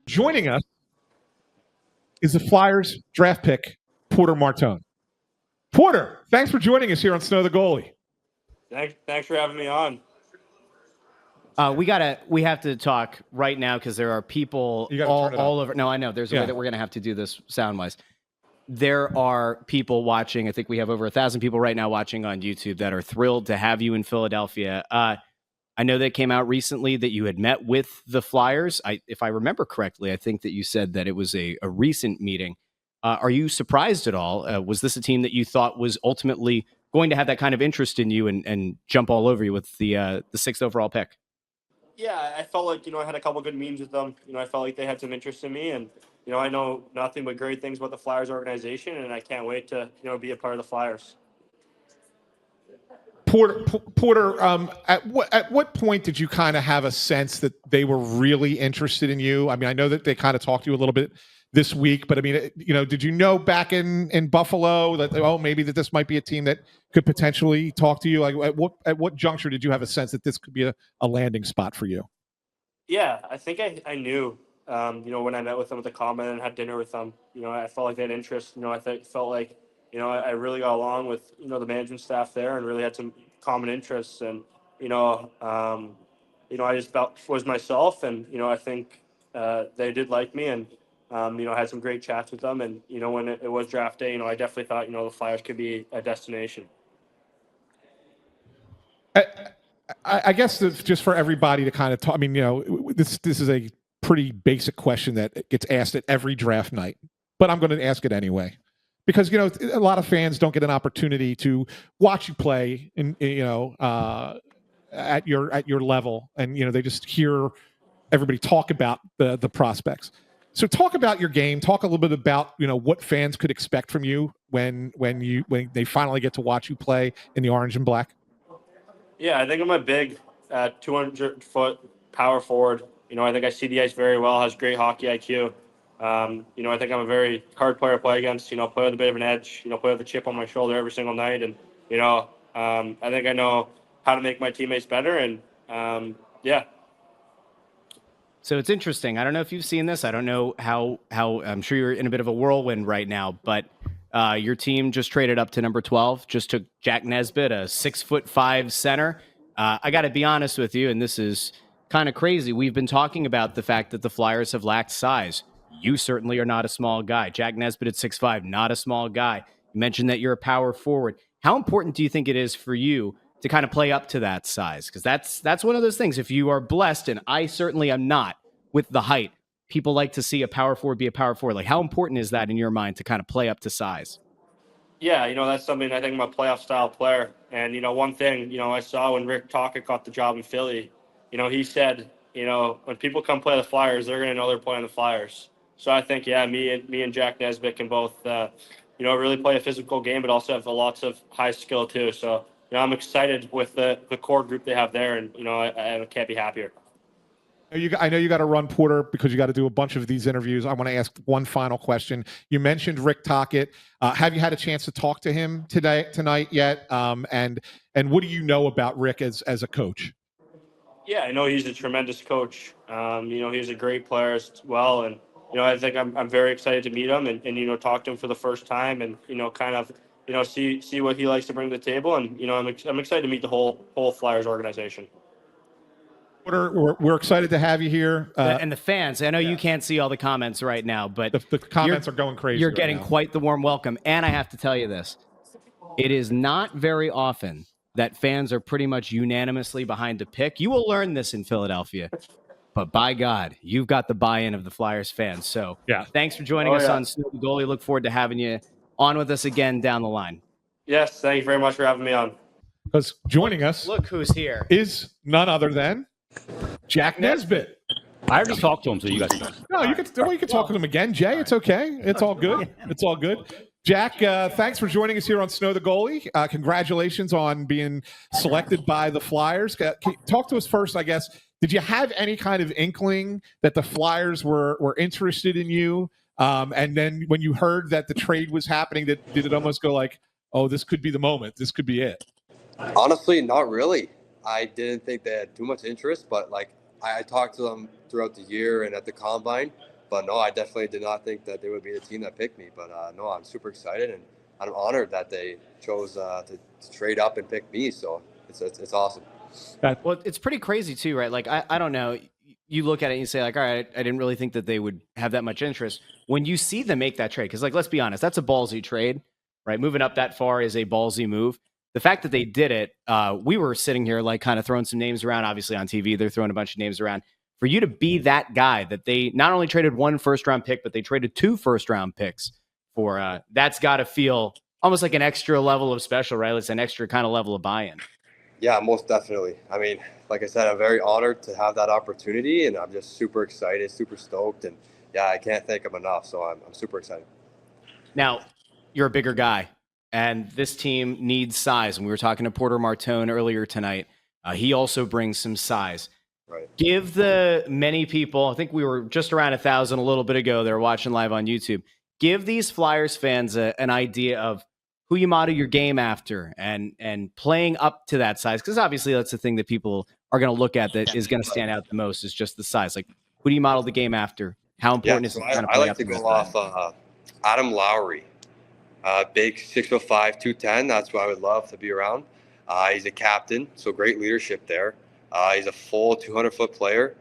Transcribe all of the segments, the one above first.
Joining us is the Flyers draft pick, Porter Martone. Porter, thanks for joining us here on Snow the Goalie. Thanks for having me on. We have to talk right now because there are people all over. No, I know there's a way that we're going to have to do this sound wise. There are people watching. I think we have over 1,000 people right now watching on YouTube that are thrilled to have you in Philadelphia. I know that it came out recently that you had met with the Flyers. If I remember correctly, I think that you said that it was a recent meeting. Are you surprised at all? Was this a team that you thought was ultimately going to have that kind of interest in you and jump all over you with the 6th overall pick? Yeah, I felt like, I had a couple good meetings with them. I felt like they had some interest in me, and, I know nothing but great things about the Flyers organization, and I can't wait to, be a part of the Flyers. Porter, at what point did you kind of have a sense that they were really interested in you? I mean, I know that they kind of talked to you a little bit this week, but I mean, did you know back in Buffalo that maybe that this might be a team that could potentially talk to you? Like, at what juncture did you have a sense that this could be a landing spot for you? Yeah, I think I knew. When I met with them at the Common and had dinner with them, I felt like they had interest. I felt like, I really got along with, the management staff there and really had some common interests. And, I just was myself, and, I think they did like me, and, I had some great chats with them. And, when it was draft day, I definitely thought, the Flyers could be a destination. I guess just for everybody to kind of talk, I mean, this is a pretty basic question that gets asked at every draft night, but I'm going to ask it anyway. Because, a lot of fans don't get an opportunity to watch you play at your level. And, they just hear everybody talk about the prospects. So talk about your game, talk a little bit about, what fans could expect from you when they finally get to watch you play in the orange and black. Yeah, I think I'm a big 200-foot power forward. I think I see the ice very well, has great hockey IQ. I think I'm a very hard player to play against, play with a bit of an edge, play with a chip on my shoulder every single night. And, I think I know how to make my teammates better. And, yeah. So it's interesting. I don't know if you've seen this. I don't know how I'm sure you're in a bit of a whirlwind right now, but your team just traded up to number 12, just took Jack Nesbitt, a 6'5" center. I got to be honest with you, and this is kind of crazy. We've been talking about the fact that the Flyers have lacked size. You certainly are not a small guy. Jack Nesbitt at 6'5", not a small guy. You mentioned that you're a power forward. How important do you think it is for you to kind of play up to that size? Because that's one of those things. If you are blessed, and I certainly am not with the height, people like to see a power forward be a power forward. Like, how important is that in your mind to kind of play up to size? Yeah, that's something I think I'm a playoff style player. And, one thing, I saw when Rick Tocchet got the job in Philly, he said, when people come play the Flyers, they're going to know they're playing the Flyers. So I think, yeah, me and Jack Nesbitt can both, really play a physical game, but also have lots of high skill too. So, I'm excited with the core group they have there, and, I can't be happier. I know you got to run, Porter, because you got to do a bunch of these interviews. I want to ask one final question. You mentioned Rick Tocchet. Have you had a chance to talk to him tonight yet? And what do you know about Rick as a coach? Yeah, I know he's a tremendous coach. He's a great player as well, and I think I'm very excited to meet him and talk to him for the first time, and kind of see what he likes to bring to the table, and I'm excited to meet the whole Flyers organization. We're excited to have you here. And the fans, I know you can't see all the comments right now, but the comments are going crazy. You're getting quite the warm welcome. And I have to tell you this, it is not very often that fans are pretty much unanimously behind a pick. You will learn this in Philadelphia, but by God, you've got the buy-in of the Flyers fans. So yeah, thanks for joining us on Snow the Goalie. Look forward to having you on with us again down the line. Yes, thank you very much for having me on. Because joining us, look who's here, is none other than Jack Nesbitt. I already talked to him, so you guys can. No, you can talk to him again, Jay. It's okay. It's all good. It's all good. Jack, thanks for joining us here on Snow the Goalie. Congratulations on being selected by the Flyers. Talk to us first, I guess. Did you have any kind of inkling that the Flyers were interested in you? And then when you heard that the trade was happening, did it almost go like, oh, this could be the moment. This could be it? Honestly, not really. I didn't think they had too much interest, but I talked to them throughout the year and at the combine, But no, I definitely did not think that they would be the team that picked me. But no, I'm super excited, and I'm honored that they chose to trade up and pick me. So it's awesome. Well, it's pretty crazy too, right? Like, I don't know. You look at it and you say, like, all right, I didn't really think that they would have that much interest. When you see them make that trade, because, like, let's be honest, that's a ballsy trade, right? Moving up that far is a ballsy move. The fact that they did it, we were sitting here, like, kind of throwing some names around. Obviously, on TV, they're throwing a bunch of names around. For you to be that guy that they not only traded 1 first-round pick, but they traded 2 first-round picks for, that's got to feel almost like an extra level of special, right? It's an extra kind of level of buy-in. Yeah, most definitely. I mean, like I said, I'm very honored to have that opportunity, and I'm just super excited, super stoked, and yeah, I can't thank them enough. So I'm super excited. Now, you're a bigger guy, and this team needs size. And we were talking to Porter Martone earlier tonight. He also brings some size. Right. Give the many people, I think we were just around 1,000 a little bit ago, they're watching live on YouTube. Give these Flyers fans an idea of who you model your game after and playing up to that size. Because obviously that's the thing that people are going to look at that is going to stand out the most is just the size. Like, who do you model the game after? How important is it to kind of I play like up to to go that off Adam Lowry, big 6'5", 210. That's what I would love to be around. He's a captain, so great leadership there. He's a full 200-foot player.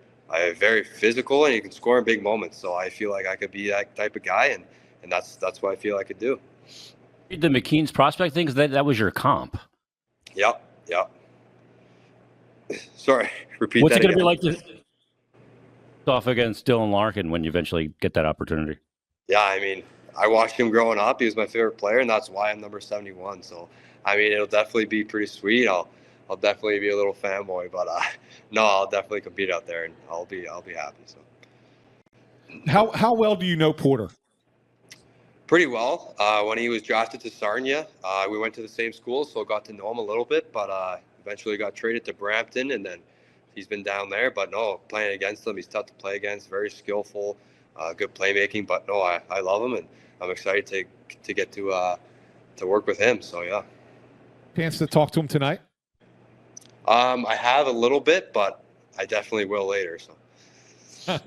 Very physical, and he can score in big moments. So I feel like I could be that type of guy, and that's what I feel I could do. The McKean's prospect thing, because that was your comp. Yep. Sorry, repeat What's that it going to again. be like to off against Dylan Larkin when you eventually get that opportunity? Yeah, I mean, I watched him growing up. He was my favorite player, and that's why I'm number 71. So, I mean, it'll definitely be pretty sweet. I'll definitely be a little fanboy, but no, I'll definitely compete out there, and I'll be happy. So, How well do you know Porter? pretty well. When he was drafted to Sarnia, we went to the same school, so I got to know him a little bit. But eventually got traded to Brampton, and then he's been down there. But no, playing against him, he's tough to play against. Very skillful, good playmaking. But no, I love him, and I'm excited to get to work with him. So yeah. Chance to talk to him tonight? I have a little bit, but I definitely will later. So.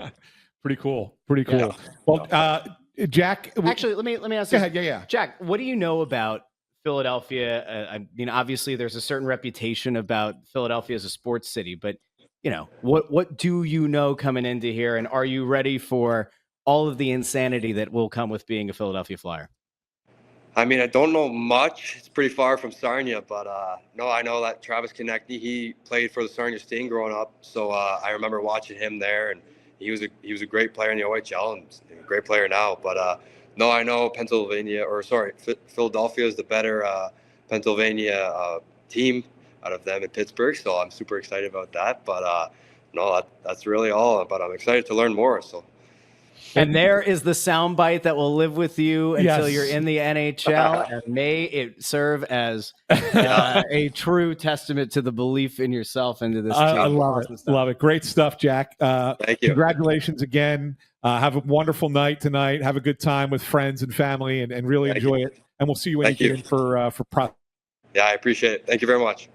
Pretty cool. Yeah. Well, Jack. Actually, let me ask Go this. ahead. Yeah. Jack, what do you know about Philadelphia? I mean, obviously, there's a certain reputation about Philadelphia as a sports city, but what do you know coming into here, and are you ready for all of the insanity that will come with being a Philadelphia Flyer? I mean, I don't know much. It's pretty far from Sarnia, but no, I know that Travis Konechny, he played for the Sarnia Sting growing up, so I remember watching him there, and he was a great player in the OHL and a great player now. But no, I know Philadelphia is the better Pennsylvania team out of them in Pittsburgh, so I'm super excited about that. But no, that's really all. But I'm excited to learn more. So. And there is the soundbite that will live with you until Yes. you're in the NHL, and may it serve as a true testament to the belief in yourself and to this team. I love Awesome it. stuff. Love it. Great stuff, Jack. Thank you. Congratulations again. Have a wonderful night tonight. Have a good time with friends and family, and really Thank enjoy you. it. And we'll see you when Thank you you. get in for Yeah, I appreciate it. Thank you very much.